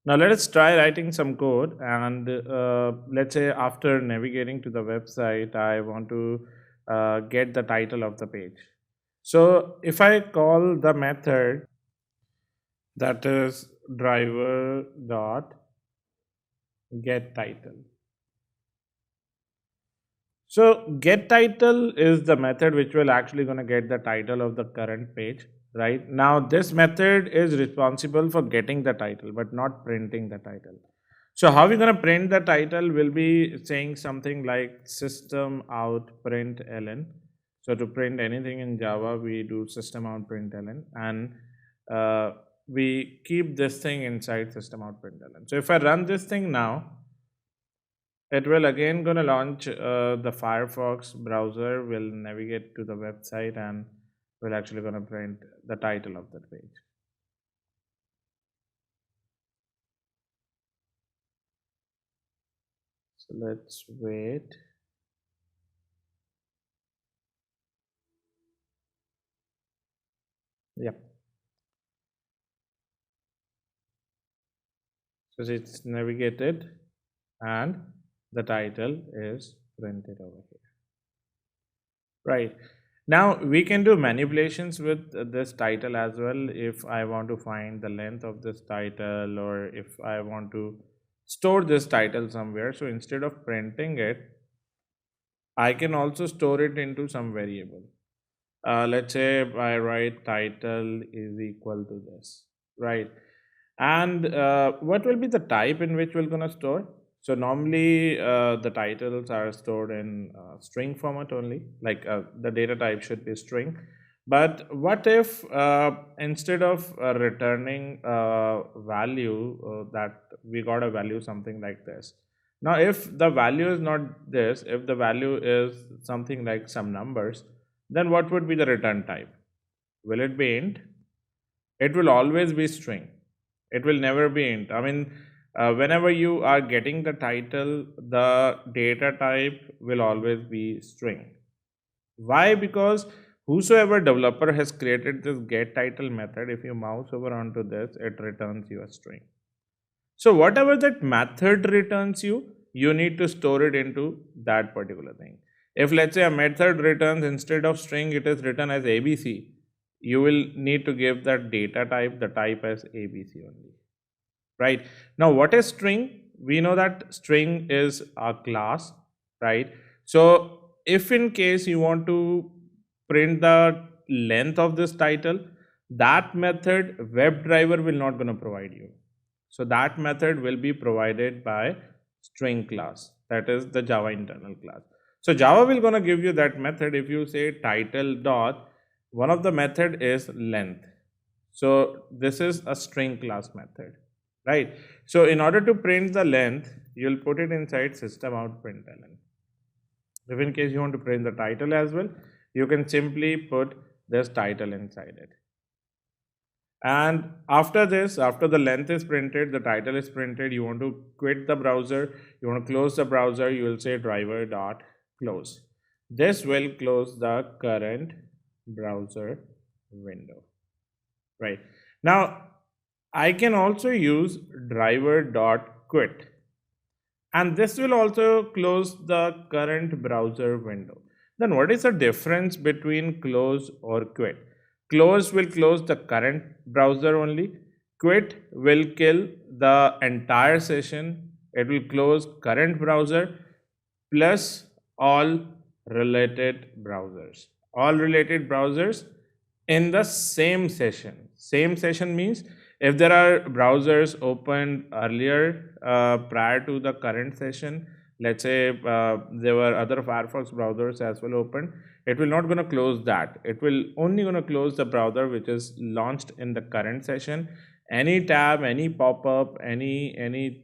Now let us try writing some code, and let's say after navigating to the website, I want to get the title of the page. So if I call the method that is driver dot get title. So get title is the method which will actually going to get the title of the current page, right? Now this method is responsible for getting the title but not printing the title. So how we're going to print the title will be saying something like system out print ln. So to print anything in Java, we do system out print ln, and we keep this thing inside system out print ln. So if I run this thing now, it will again going to launch the Firefox browser, will navigate to the website, and will actually going to print the title of that page. So let's wait. Yep. So it's navigated and the title is printed over here. Right. Now we can do manipulations with this title as well. If I want to find the length of this title, or if I want to store this title somewhere. So instead of printing it, I can also store it into some variable. Let's say I write title is equal to this, right? And what will be the type in which we're gonna store? So normally the titles are stored in string format only, like the data type should be string. But what if instead of returning value that we got a value something like this? Now, if the value is not this, if the value is something like some numbers, then what would be the return type? Will it be int? It will always be string. It will never be int. I mean, whenever you are getting the title, the data type will always be string. Why? Because whosoever developer has created this get title method, if you mouse over onto this, it returns you a string. So whatever that method returns you, you need to store it into that particular thing. If let's say a method returns instead of string, it is written as ABC, you will need to give that data type, the type as ABC only, right? Now what is string? We know that string is a class, right? So if in case you want to print the length of this title, that method WebDriver will not going to provide you. So that method will be provided by string class, that is the Java internal class. So Java will going to give you that method. If you say title dot, one of the method is length. So this is a string class method, right? So in order to print the length, you'll put it inside system out println. If in case you want to print the title as well, you can simply put this title inside it. And after this, after the length is printed, the title is printed, you want to quit the browser, you want to close the browser, you will say driver dot close. This will close the current browser window, right? Now I can also use driver dot quit, and this will also close the current browser window. Then what is the difference between close or quit? Close will close the current browser only. Quit will kill the entire session. It will close current browser plus all related browsers. All related browsers in the same session. Same session means if there are browsers opened earlier prior to the current session, let's say there were other Firefox browsers as well open, it will not going to close that. It will only going to close the browser which is launched in the current session. Any tab, any pop-up, any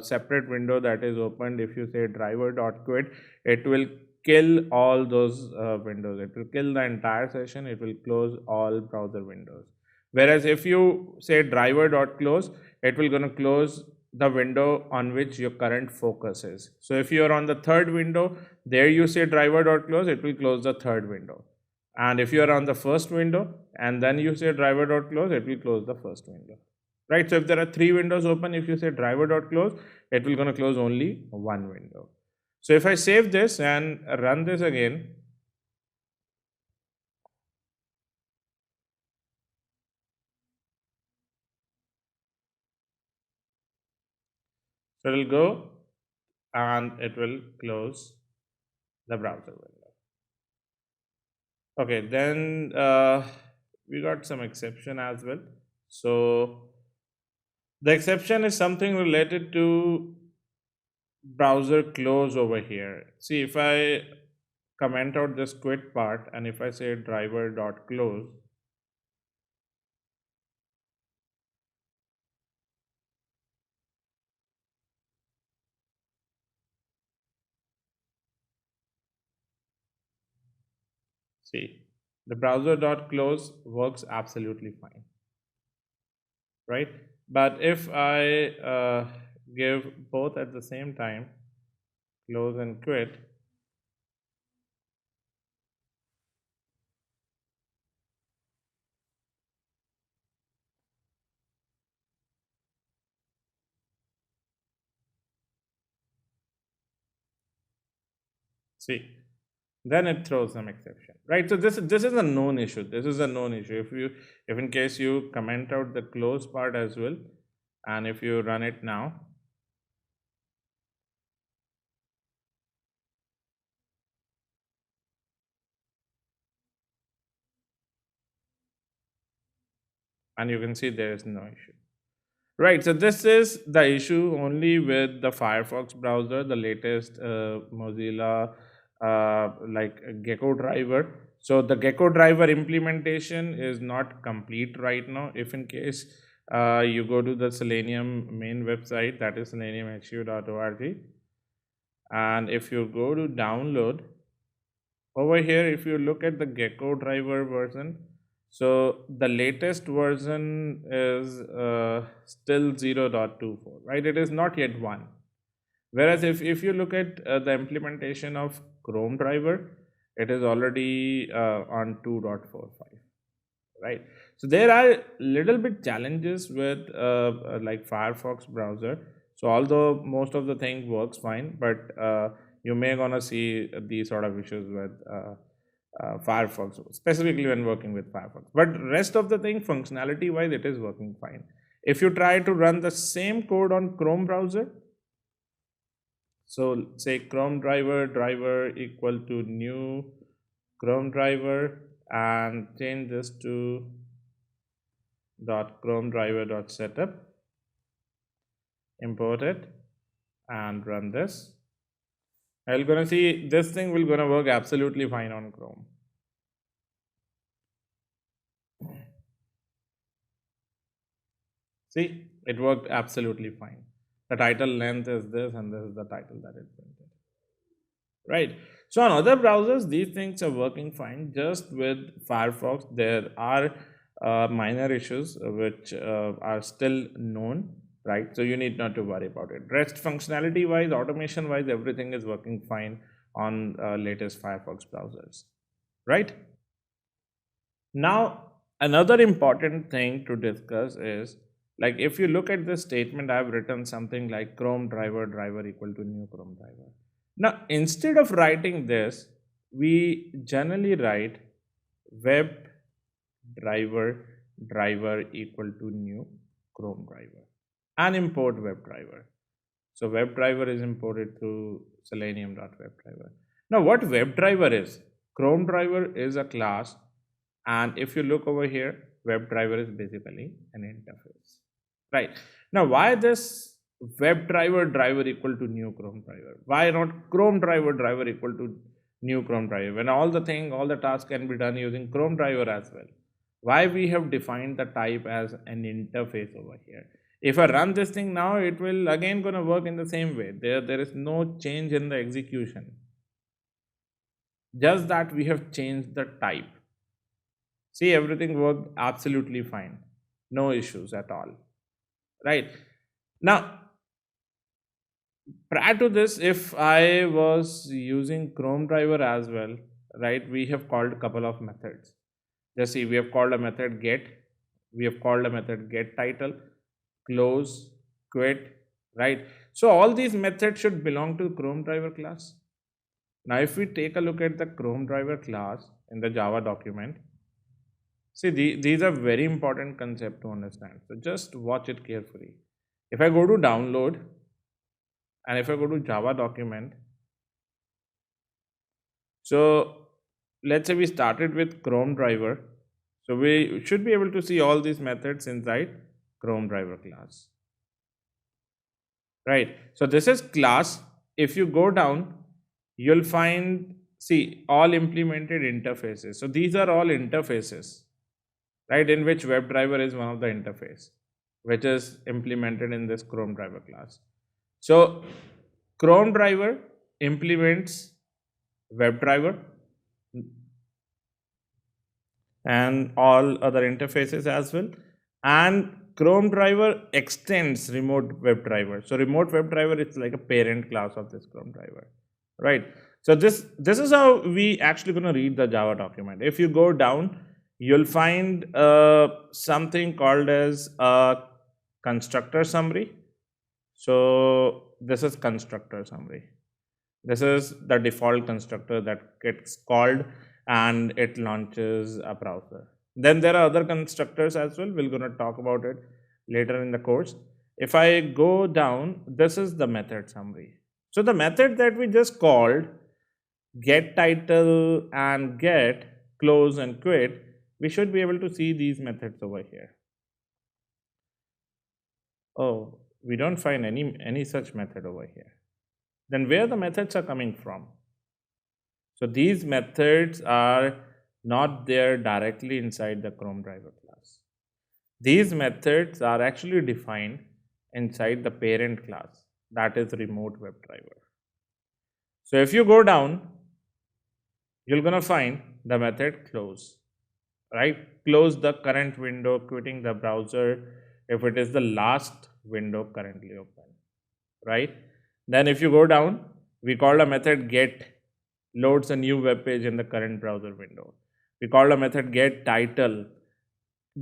separate window that is opened, if you say driver.quit, it will kill all those windows. It will kill the entire session. It will close all browser windows. Whereas if you say driver.close, it will going to close the window on which your current focus is. So if you are on the third window, there you say driver.close, it will close the third window. And if you are on the first window and then you say driver.close, it will close the first window. right? So if there are three windows open, if you say driver.close, it will going to close only one window. So if I save this and run this again, so it will go and it will close the browser window. Okay, then we got some exception as well. So the exception is something related to browser close over here. See, if I comment out this quit part and if I say driver.close, see, the browser.close works absolutely fine, right? But if I give both at the same time, close and quit, see, then it throws some exception, right? So this is a known issue. This is a known issue. If in case you comment out the close part as well, and if you run it now, and you can see there is no issue. Right, so this is the issue only with the Firefox browser, the latest Mozilla like Gecko driver. So the Gecko driver implementation is not complete right now. If in case you go to the Selenium main website, that is seleniumhu.org, and if you go to download, over here, if you look at the Gecko driver version, so the latest version is still 0.24, right? It is not yet 1. Whereas if you look at the implementation of Chrome driver, it is already on 2.45, right? So there are little bit challenges with like Firefox browser. So although most of the thing works fine, but you may gonna see these sort of issues with Firefox, specifically when working with Firefox. But rest of the thing, functionality wise, it is working fine. If you try to run the same code on Chrome browser, so say Chrome driver equal to new Chrome driver, and change this to .chrome driver .setup, import it and run this. I'm gonna see this thing will gonna work absolutely fine on Chrome. See, it worked absolutely fine. The title length is this, and this is the title that it printed. Right. So on other browsers, these things are working fine. Just with Firefox, there are minor issues which are still known, right? So you need not to worry about it. Rest functionality wise, automation wise, everything is working fine on latest Firefox browsers, right? Now, another important thing to discuss is, like, if you look at this statement, I've written something like Chrome driver equal to new Chrome driver. Now, instead of writing this, we generally write WebDriver equal to new Chrome driver and import WebDriver. So WebDriver is imported through selenium.webdriver. Now, what WebDriver is? Chrome driver is a class, and if you look over here, WebDriver is basically an interface, right? Now, why this WebDriver equal to new Chrome driver? Why not Chrome driver equal to new Chrome driver? When all the tasks can be done using Chrome driver as well. Why we have defined the type as an interface over here? If I run this thing now, it will again gonna work in the same way. There is no change in the execution. Just that we have changed the type. See, everything worked absolutely fine. No issues at all. Right. Now, prior to this, if I was using Chrome driver as well, right, we have called a couple of methods. Just see, we have called a method get, we have called a method get title, close, quit, right? So all these methods should belong to Chrome driver class. Now, if we take a look at the Chrome driver class in the Java document, see, these are very important concept to understand. So just watch it carefully. If I go to download and if I go to Java document, so let's say we started with Chrome driver. So we should be able to see all these methods inside Chrome driver class, right? So this is class. If you go down, you'll find, see, all implemented interfaces. So these are all interfaces, right, in which WebDriver is one of the interface which is implemented in this Chrome driver class. So Chrome driver implements WebDriver and all other interfaces as well, and Chrome driver extends remote WebDriver. So remote WebDriver is like a parent class of this Chrome driver, right? So this is how we actually going to read the Java document. If you go down, you'll find something called as a constructor summary. So this is constructor summary. This is the default constructor that gets called and it launches a browser. Then there are other constructors as well. We're going to talk about it later in the course. If I go down, this is the method summary. So the method that we just called, get title and get, close and quit, we should be able to see these methods over here. Oh, we don't find any such method over here. Then where the methods are coming from? So these methods are not there directly inside the Chrome driver class. These methods are actually defined inside the parent class, that is remote WebDriver. So if you go down, you're gonna find the method close, right? Close the current window, quitting the browser if it is the last window currently open, right? Then if you go down, we call a method get, loads a new web page in the current browser window. We call a method get title,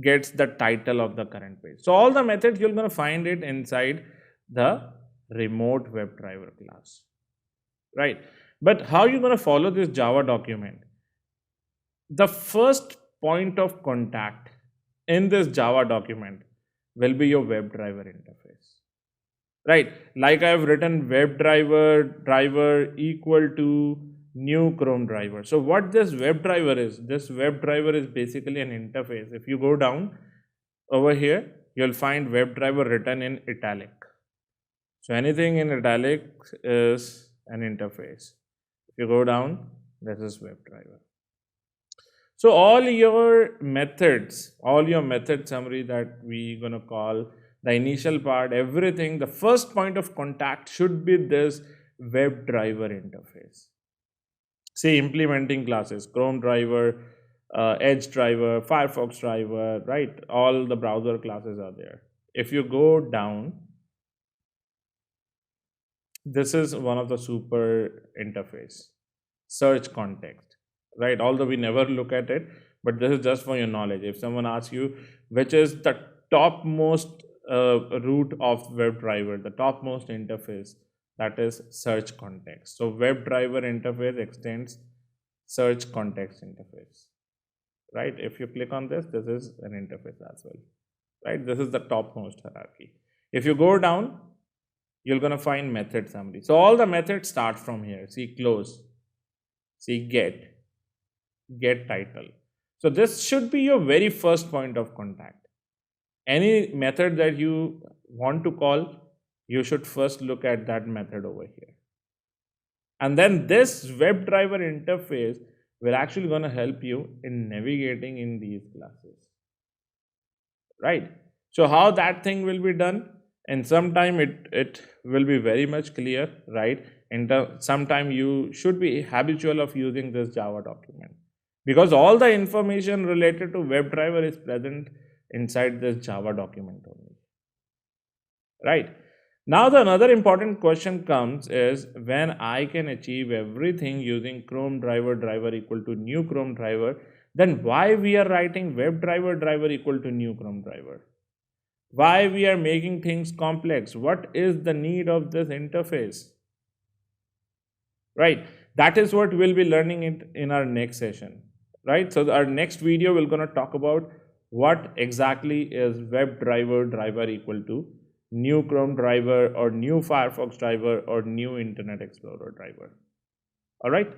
gets the title of the current page. So all the methods you're going to find it inside the remote WebDriver class, right? But how you going to follow this Java document? The first point of contact in this Java document will be your WebDriver interface, right? Like I have written WebDriver driver equal to new Chrome driver. So what this WebDriver is, this WebDriver is basically an interface. If you go down over here, you'll find WebDriver written in italic. So anything in italic is an interface. If you go down, this is WebDriver. So all your methods, all your method summary that we gonna call the initial part, everything, the first point of contact should be this WebDriver interface. See, implementing classes, Chrome driver, Edge driver, Firefox driver, right? All the browser classes are there. If you go down, this is one of the super interface, search context, right? Although we never look at it, but this is just for your knowledge. If someone asks you which is the topmost root of WebDriver, the topmost interface, that is search context. So WebDriver interface extends search context interface, right? If you click on this, this is an interface as well, right? This is the topmost hierarchy. If you go down, you're gonna find method summary. So all the methods start from here. See close, see get title. So this should be your very first point of contact. Any method that you want to call, you should first look at that method over here. And then this WebDriver interface will actually going to help you in navigating in these classes, right? So how that thing will be done, and sometime it will be very much clear, right? And sometime you should be habitual of using this Java document, because all the information related to WebDriver is present inside this Java document only, right? Now the another important question comes is, when I can achieve everything using Chrome driver equal to new Chrome driver, then why we are writing WebDriver driver equal to new Chrome driver? why we are making things complex, what is the need of this interface, right? That is what we'll be learning it in our next session, right? So our next video we're going to talk about what exactly is WebDriver driver equal to, new Chrome driver or new Firefox driver or new Internet Explorer driver. All right.